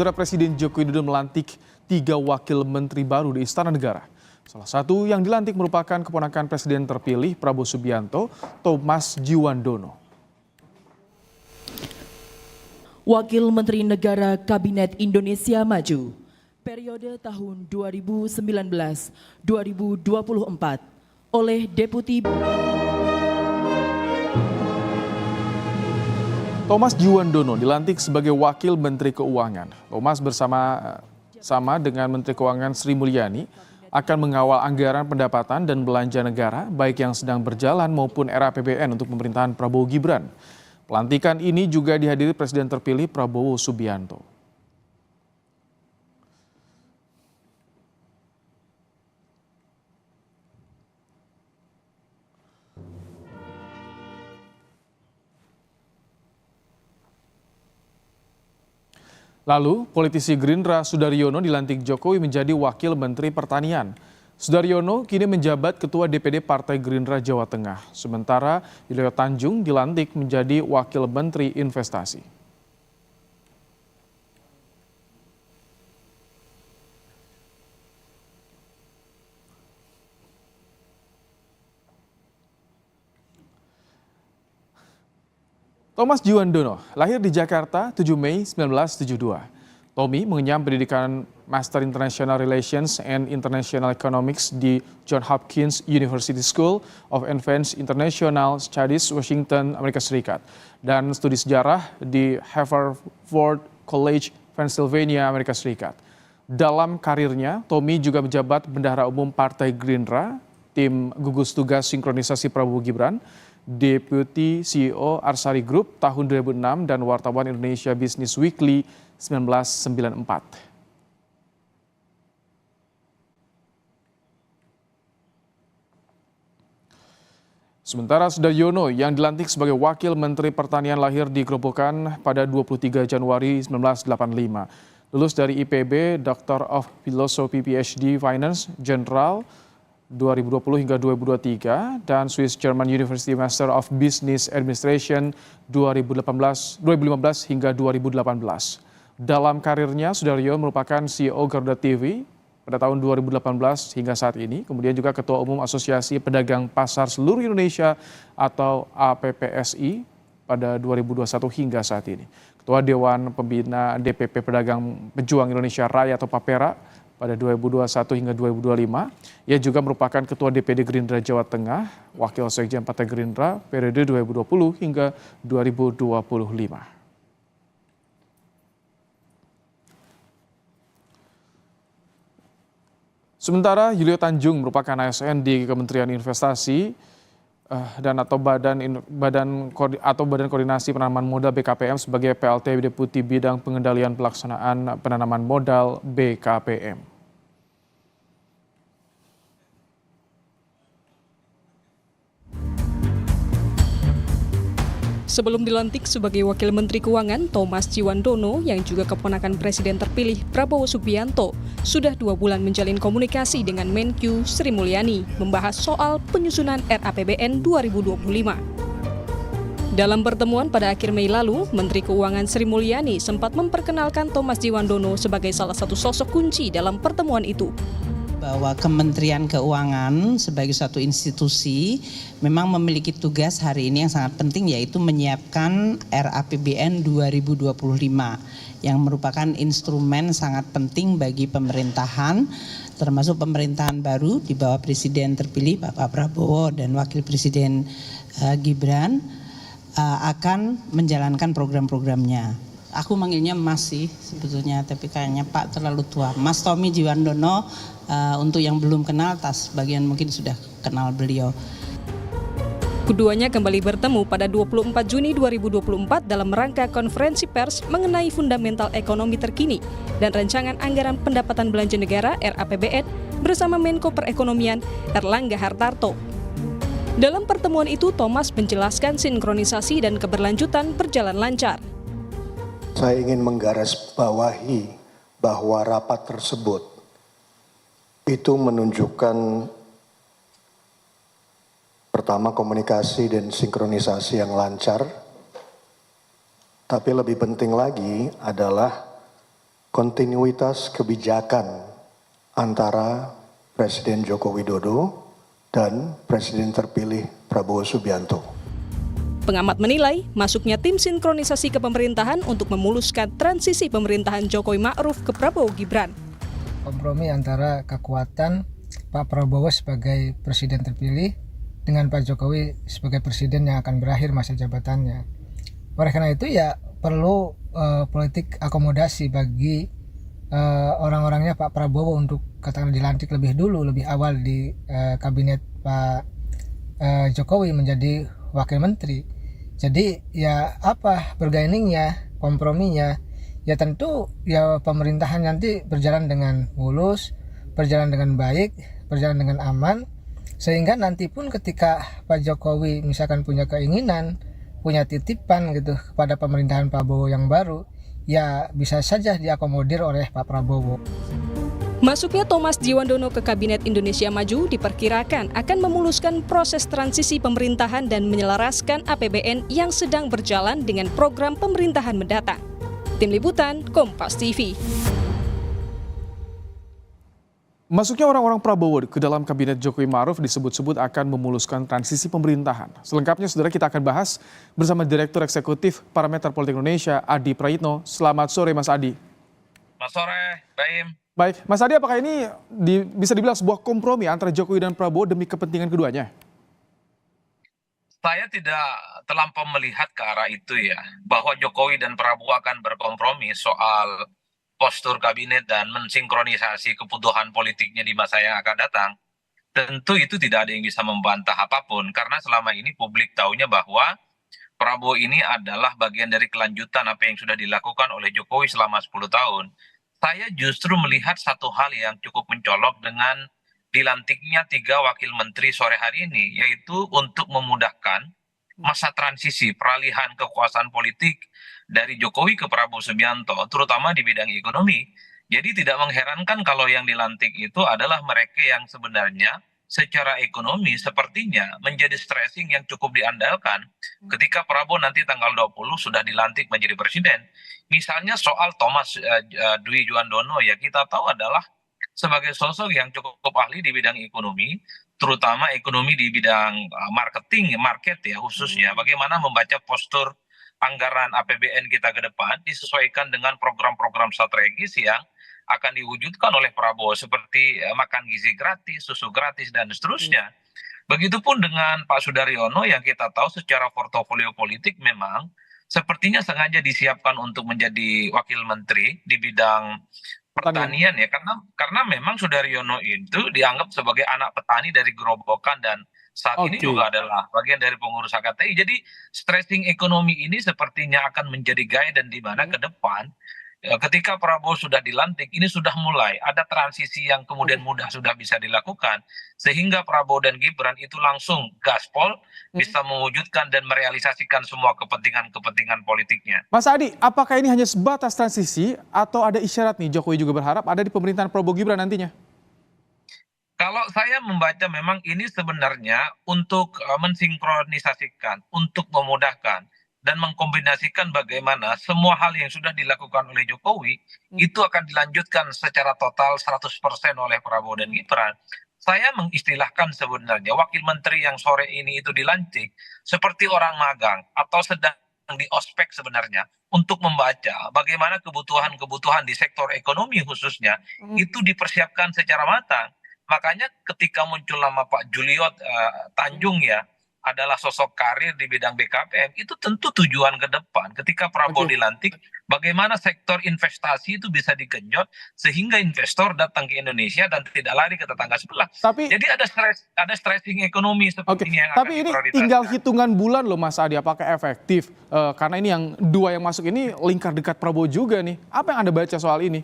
Saudara Presiden Joko Widodo melantik 3 wakil menteri baru di Istana Negara. Salah satu yang dilantik merupakan keponakan Presiden terpilih Prabowo Subianto, Thomas Djiwandono. Wakil Menteri Negara Kabinet Indonesia Maju, periode tahun 2019-2024 oleh Deputi Thomas Djiwandono dilantik sebagai Wakil Menteri Keuangan. Thomas bersama dengan Menteri Keuangan Sri Mulyani akan mengawal anggaran pendapatan dan belanja negara baik yang sedang berjalan maupun RAPBN untuk pemerintahan Prabowo Gibran. Pelantikan ini juga dihadiri Presiden terpilih Prabowo Subianto. Lalu, politisi Gerindra Sudaryono dilantik Jokowi menjadi Wakil Menteri Pertanian. Sudaryono kini menjabat Ketua DPD Partai Gerindra Jawa Tengah. Sementara Yulio Tanjung dilantik menjadi Wakil Menteri Investasi. Thomas Djiwandono lahir di Jakarta 7 Mei 1972. Tommy mengenyam pendidikan Master International Relations and International Economics di Johns Hopkins University School of Advanced International Studies, Washington, Amerika Serikat, dan studi sejarah di Haverford College, Pennsylvania, Amerika Serikat. Dalam karirnya, Tommy juga menjabat Bendahara Umum Partai Gerindra, tim gugus tugas sinkronisasi Prabowo Gibran, Deputi CEO Arsari Group tahun 2006 dan wartawan Indonesia Business Weekly 1994. Sementara Sudaryono yang dilantik sebagai Wakil Menteri Pertanian lahir di Grobogan pada 23 Januari 1985. Lulus dari IPB, Doctor of Philosophy PhD Finance General 2020 hingga 2023 dan Swiss German University Master of Business Administration 2015 hingga 2018. Dalam karirnya, Sudaryono merupakan CEO Garuda TV pada tahun 2018 hingga saat ini, kemudian juga Ketua Umum Asosiasi Pedagang Pasar Seluruh Indonesia atau APPSI pada 2021 hingga saat ini. Ketua Dewan Pembina DPP Pedagang Pejuang Indonesia Raya atau PAPERA pada 2021 hingga 2025. Ia juga merupakan Ketua DPD Gerindra Jawa Tengah, Wakil Sekjen Partai Gerindra periode 2020 hingga 2025. Sementara Yulio Tanjung merupakan ASN di Kementerian Investasi dan Badan Koordinasi Penanaman Modal BKPM sebagai PLT Deputi Bidang Pengendalian Pelaksanaan Penanaman Modal BKPM. Sebelum dilantik sebagai Wakil Menteri Keuangan, Thomas Djiwandono yang juga keponakan Presiden terpilih Prabowo Subianto sudah 2 bulan menjalin komunikasi dengan Menkyu Sri Mulyani membahas soal penyusunan RAPBN 2025. Dalam pertemuan pada akhir Mei lalu, Menteri Keuangan Sri Mulyani sempat memperkenalkan Thomas Djiwandono sebagai salah satu sosok kunci dalam pertemuan itu. Bahwa Kementerian Keuangan sebagai suatu institusi memang memiliki tugas hari ini yang sangat penting, yaitu menyiapkan RAPBN 2025 yang merupakan instrumen sangat penting bagi pemerintahan, termasuk pemerintahan baru di bawah Presiden terpilih Bapak Prabowo dan Wakil Presiden Gibran akan menjalankan program-programnya. Aku manggilnya Mas sih sebetulnya, tapi kayaknya Pak terlalu tua. Mas Tommy Djiwandono, untuk yang belum kenal, sebagian mungkin sudah kenal beliau. Keduanya kembali bertemu pada 24 Juni 2024 dalam rangka konferensi pers mengenai fundamental ekonomi terkini dan rancangan anggaran pendapatan belanja negara RAPBN bersama Menko Perekonomian Erlangga Hartarto. Dalam pertemuan itu, Thomas menjelaskan sinkronisasi dan keberlanjutan berjalan lancar. Saya ingin menggarisbawahi bahwa rapat tersebut itu menunjukkan pertama komunikasi dan sinkronisasi yang lancar, tapi lebih penting lagi adalah kontinuitas kebijakan antara Presiden Joko Widodo dan Presiden terpilih Prabowo Subianto. Pengamat menilai, masuknya tim sinkronisasi kepemerintahan untuk memuluskan transisi pemerintahan Jokowi Ma'ruf ke Prabowo Gibran. Kompromi antara kekuatan Pak Prabowo sebagai presiden terpilih dengan Pak Jokowi sebagai presiden yang akan berakhir masa jabatannya. Oleh karena itu ya perlu politik akomodasi bagi orang-orangnya Pak Prabowo untuk katakanlah dilantik lebih dulu, lebih awal di kabinet Pak Jokowi menjadi wakil menteri. Jadi ya apa bergainingnya, komprominya, ya tentu ya pemerintahan nanti berjalan dengan mulus, berjalan dengan baik, berjalan dengan aman, sehingga nanti pun ketika Pak Jokowi misalkan punya keinginan, punya titipan gitu kepada pemerintahan Prabowo yang baru, ya bisa saja diakomodir oleh Pak Prabowo. Masuknya Thomas Djiwandono ke Kabinet Indonesia Maju diperkirakan akan memuluskan proses transisi pemerintahan dan menyelaraskan APBN yang sedang berjalan dengan program pemerintahan mendatang. Tim Liputan, Kompas TV. Masuknya orang-orang Prabowo ke dalam Kabinet Jokowi Ma'ruf disebut-sebut akan memuluskan transisi pemerintahan. Selengkapnya, saudara, kita akan bahas bersama Direktur Eksekutif Parameter Politik Indonesia, Adi Prayitno. Selamat sore, Mas Adi. Selamat sore, Baim. Baik, Mas Adi, apakah ini bisa dibilang sebuah kompromi antara Jokowi dan Prabowo demi kepentingan keduanya? Saya tidak terlampau melihat ke arah itu ya, bahwa Jokowi dan Prabowo akan berkompromi soal postur kabinet dan mensinkronisasi kebutuhan politiknya di masa yang akan datang. Tentu itu tidak ada yang bisa membantah apapun, karena selama ini publik taunya bahwa Prabowo ini adalah bagian dari kelanjutan apa yang sudah dilakukan oleh Jokowi selama 10 tahun. Saya justru melihat satu hal yang cukup mencolok dengan dilantiknya 3 wakil menteri sore hari ini, yaitu untuk memudahkan masa transisi peralihan kekuasaan politik dari Jokowi ke Prabowo Subianto, terutama di bidang ekonomi. Jadi tidak mengherankan kalau yang dilantik itu adalah mereka yang sebenarnya secara ekonomi sepertinya menjadi stressing yang cukup diandalkan ketika Prabowo nanti tanggal 20 sudah dilantik menjadi presiden. Misalnya soal Thomas Djiwandono, ya kita tahu adalah sebagai sosok yang cukup ahli di bidang ekonomi, terutama ekonomi di bidang marketing, market ya khususnya. Bagaimana membaca postur anggaran APBN kita ke depan disesuaikan dengan program-program strategis yang akan diwujudkan oleh Prabowo seperti makan gizi gratis, susu gratis, dan seterusnya. Begitupun dengan Pak Sudaryono yang kita tahu secara portofolio politik memang sepertinya sengaja disiapkan untuk menjadi wakil menteri di bidang pertanian ya, karena memang Sudaryono itu dianggap sebagai anak petani dari gerobokan dan saat ini juga adalah bagian dari pengurus HKTI. Jadi stressing ekonomi ini sepertinya akan menjadi gaya dan di mana ke depan ketika Prabowo sudah dilantik, ini sudah mulai ada transisi yang kemudian mudah sudah bisa dilakukan, sehingga Prabowo dan Gibran itu langsung gaspol, bisa mewujudkan dan merealisasikan semua kepentingan-kepentingan politiknya. Mas Adi, apakah ini hanya sebatas transisi atau ada isyarat nih Jokowi juga berharap ada di pemerintahan Prabowo Gibran nantinya? Kalau saya membaca memang ini sebenarnya untuk mensinkronisasikan, untuk memudahkan, dan mengkombinasikan bagaimana semua hal yang sudah dilakukan oleh Jokowi itu akan dilanjutkan secara total 100% oleh Prabowo dan Gibran. Saya mengistilahkan sebenarnya wakil menteri yang sore ini itu dilantik seperti orang magang atau sedang di ospek sebenarnya untuk membaca bagaimana kebutuhan-kebutuhan di sektor ekonomi khususnya itu dipersiapkan secara matang. Makanya ketika muncul nama Pak Juliot Tanjung ya, adalah sosok karir di bidang BKPM, itu tentu tujuan ke depan. Ketika Prabowo dilantik, bagaimana sektor investasi itu bisa digenjot sehingga investor datang ke Indonesia dan tidak lari ke tetangga sebelah. Jadi ada stressing ekonomi sepertinya yang tapi akan ini diprioritaskan. tinggal hitungan bulan loh Mas Adi, apakah efektif? Karena ini yang 2 yang masuk ini lingkar dekat Prabowo juga nih. Apa yang Anda baca soal ini?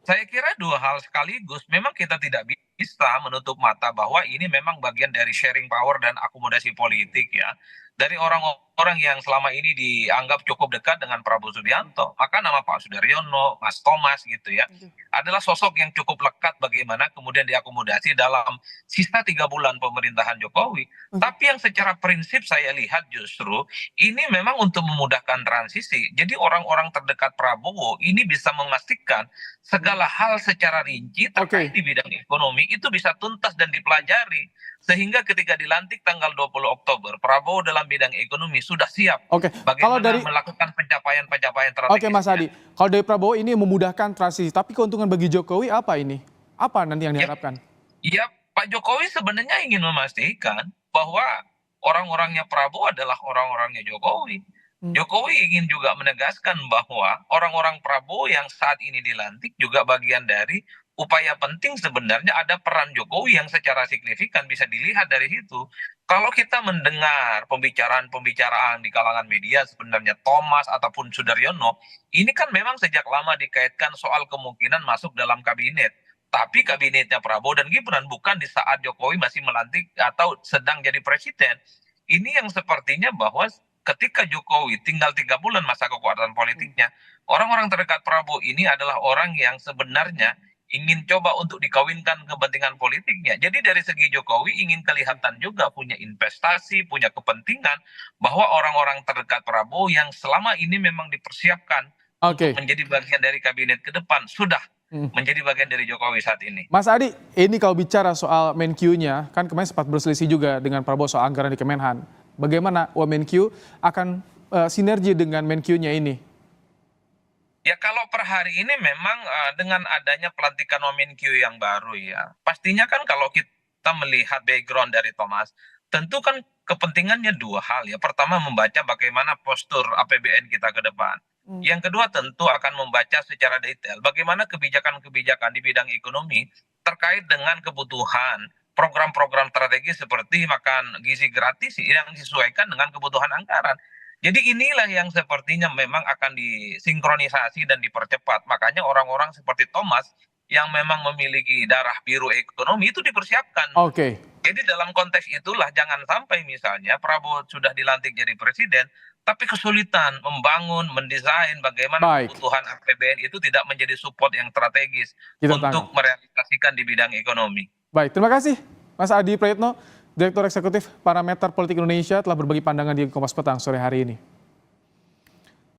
Saya kira 2 hal sekaligus. Memang kita tidak bisa menutup mata bahwa ini memang bagian dari sharing power dan akomodasi politik ya. dari orang-orang yang selama ini dianggap cukup dekat dengan Prabowo Subianto, maka nama Pak Sudaryono, Mas Thomas gitu ya, adalah sosok yang cukup lekat bagaimana kemudian diakomodasi dalam sisa 3 bulan pemerintahan Jokowi. Tapi yang secara prinsip saya lihat justru ini memang untuk memudahkan transisi. Jadi orang-orang terdekat Prabowo ini bisa memastikan segala hal secara rinci terkait di bidang ekonomi itu bisa tuntas dan dipelajari. Sehingga ketika dilantik tanggal 20 Oktober, Prabowo dalam bidang ekonomi sudah siap bagaimana melakukan pencapaian-pencapaian strategis. Oke Mas Adi, kalau dari Prabowo ini memudahkan transisi, tapi keuntungan bagi Jokowi apa ini? Apa nanti yang diharapkan? Ya, Pak Jokowi sebenarnya ingin memastikan bahwa orang-orangnya Prabowo adalah orang-orangnya Jokowi. Jokowi ingin juga menegaskan bahwa orang-orang Prabowo yang saat ini dilantik juga bagian dari upaya penting sebenarnya ada peran Jokowi yang secara signifikan bisa dilihat dari situ. Kalau kita mendengar pembicaraan-pembicaraan di kalangan media sebenarnya Thomas ataupun Sudaryono, ini kan memang sejak lama dikaitkan soal kemungkinan masuk dalam kabinet. Tapi kabinetnya Prabowo dan Gibran bukan di saat Jokowi masih melantik atau sedang jadi presiden. Ini yang sepertinya bahwa ketika Jokowi tinggal 3 bulan masa kekuasaan politiknya, orang-orang terdekat Prabowo ini adalah orang yang sebenarnya ingin coba untuk dikawinkan kepentingan politiknya. Jadi dari segi Jokowi ingin kelihatan juga punya investasi, punya kepentingan bahwa orang-orang terdekat Prabowo yang selama ini memang dipersiapkan untuk menjadi bagian dari kabinet ke depan sudah menjadi bagian dari Jokowi saat ini. Mas Adi, ini kalau bicara soal Menkyu-nya, kan kemarin sempat berselisih juga dengan Prabowo soal anggaran di Kemenhan. Bagaimana Wamenkyu akan sinergi dengan Menkyu-nya ini? Ya kalau per hari ini memang dengan adanya pelantikan Wamenkyu yang baru ya, pastinya kan kalau kita melihat background dari Thomas, tentu kan kepentingannya 2 hal ya. Pertama membaca bagaimana postur APBN kita ke depan. Yang kedua tentu akan membaca secara detail bagaimana kebijakan-kebijakan di bidang ekonomi terkait dengan kebutuhan program-program strategis seperti makan gizi gratis yang disesuaikan dengan kebutuhan anggaran. Jadi inilah yang sepertinya memang akan disinkronisasi dan dipercepat. Makanya orang-orang seperti Thomas yang memang memiliki darah biru ekonomi itu dipersiapkan. Jadi dalam konteks itulah jangan sampai misalnya Prabowo sudah dilantik jadi presiden, tapi kesulitan membangun, mendesain bagaimana kebutuhan APBN itu tidak menjadi support yang strategis untuk merealisasikan di bidang ekonomi. Baik, terima kasih Mas Adi Praetno, Direktur Eksekutif Parameter Politik Indonesia telah berbagi pandangan di Kompas Petang sore hari ini.